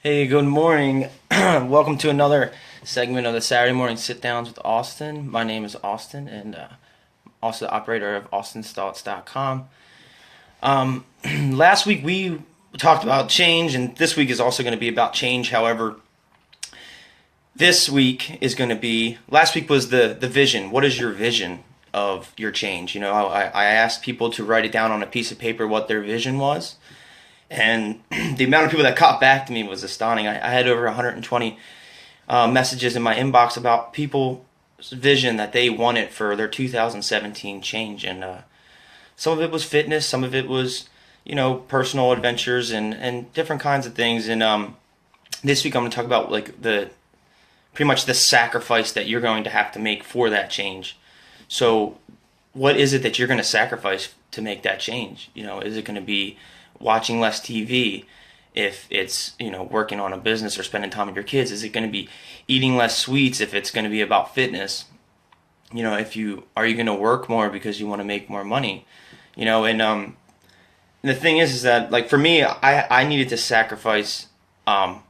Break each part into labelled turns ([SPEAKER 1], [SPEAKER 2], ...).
[SPEAKER 1] Hey, good morning. Welcome to another segment of the Saturday Morning Sit Downs with Austin. My name is Austin, and also the operator of AustinStalts.com. Last week we talked about change, and this week is also going to be about change. However, this week is going to be. Last week was the vision. What is your vision of your change? I asked people to write it down on a piece of paper what their vision was. And the amount of people that got back to me was astounding. I had over 120 messages in my inbox about people's vision that they wanted for their 2017 change. And some of it was fitness, some of it was, personal adventures and different kinds of things. And this week I'm going to talk about like pretty much the sacrifice that you're going to have to make for that change. So what is it that you're going to sacrifice to make that change? Is it going to be watching less TV? If it's working on a business or spending time with your kids? Is it going to be eating less sweets? If it's going to be about fitness, if you are you going to work more because you want to make more money? And the thing is that, like, for me, I needed to sacrifice not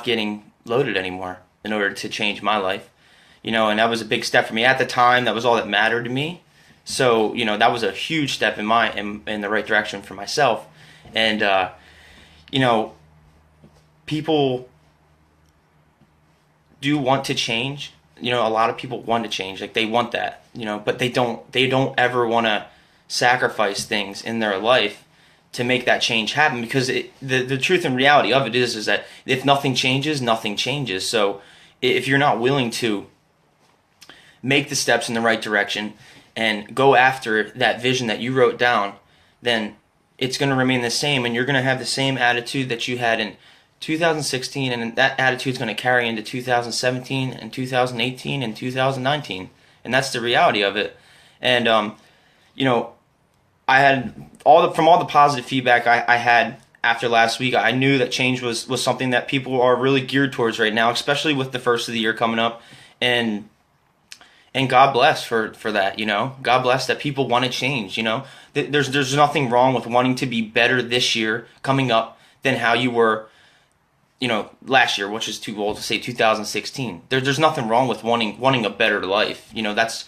[SPEAKER 1] getting loaded anymore in order to change my life. And that was a big step for me at the time. That was all that mattered to me. So that was a huge step in the right direction for myself. And people do want to change. A lot of people want to change, like they want that. But they don't ever want to sacrifice things in their life to make that change happen, because the truth and reality of it is that if nothing changes, nothing changes. So if you're not willing to make the steps in the right direction and go after that vision that you wrote down, then it's going to remain the same, and you're going to have the same attitude that you had in 2016, and that attitude is going to carry into 2017 and 2018 and 2019, and that's the reality of it. And I had from all the positive feedback I had after last week, I knew that change was something that people are really geared towards right now, especially with the first of the year coming up. And God bless for that, God bless that people want to change, There's nothing wrong with wanting to be better this year coming up than how you were, last year, which is too old to say 2016. There's nothing wrong with wanting a better life. That's,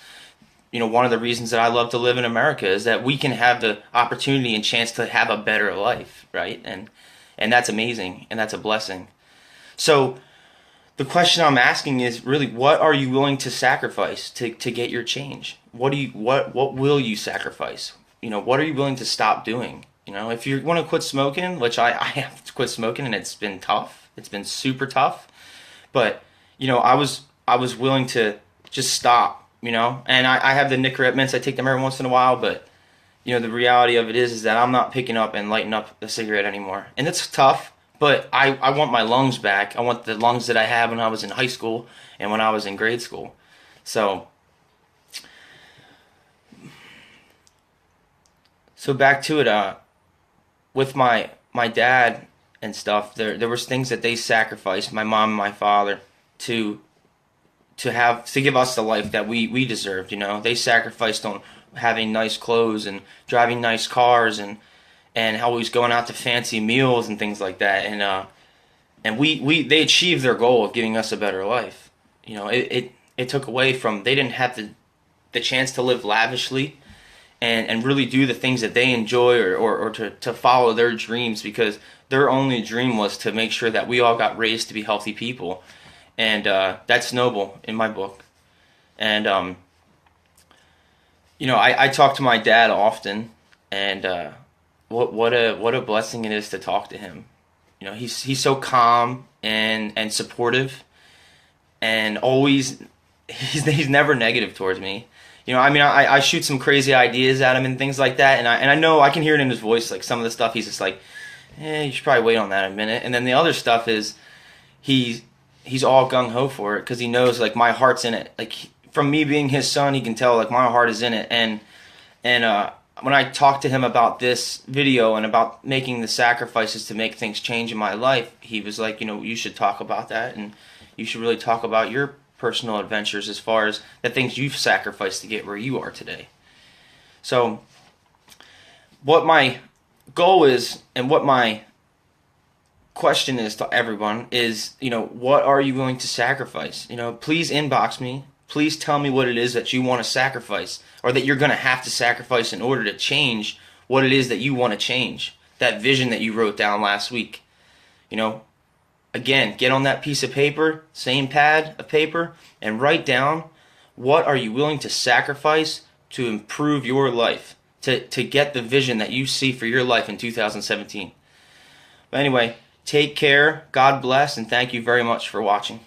[SPEAKER 1] one of the reasons that I love to live in America is that we can have the opportunity and chance to have a better life, right? And that's amazing, and that's a blessing. So the question I'm asking is really, what are you willing to sacrifice to get your change? What will you sacrifice? What are you willing to stop doing? If you want to quit smoking, which I have to quit smoking, and it's been tough. It's been super tough. But, I was willing to just stop, and I have the Nicorette mints. I take them every once in a while, but the reality of it is that I'm not picking up and lighting up the cigarette anymore. And it's tough. But I want my lungs back. I want the lungs that I had when I was in high school and when I was in grade school. So back to it. With my dad and stuff, there was things that they sacrificed, my mom and my father, to give us the life that we deserved. They sacrificed on having nice clothes and driving nice cars and always going out to fancy meals and things like that, and they achieved their goal of giving us a better life. It took away from, they didn't have the chance to live lavishly and really do the things that they enjoy or to follow their dreams, because their only dream was to make sure that we all got raised to be healthy people, and that's noble in my book. And I talk to my dad often, and what a blessing it is to talk to him. He's so calm and supportive, and always he's never negative towards me. I shoot some crazy ideas at him and things like that, and I know I can hear it in his voice. Like, some of the stuff he's just like, you should probably wait on that a minute. And then the other stuff is he's all gung ho for it, because he knows, like, my heart's in it. Like, from me being his son, he can tell, like, my heart is in it. And when I talked to him about this video and about making the sacrifices to make things change in my life, he was like, you should talk about that, and you should really talk about your personal adventures as far as the things you've sacrificed to get where you are today. So what my goal is, and what my question is to everyone is, what are you going to sacrifice? Please inbox me. Please tell me what it is that you want to sacrifice, or that you're going to have to sacrifice in order to change what it is that you want to change. That vision that you wrote down last week. Again, get on that piece of paper, same pad of paper, and write down what are you willing to sacrifice to improve your life, to get the vision that you see for your life in 2017. But anyway, take care, God bless, and thank you very much for watching.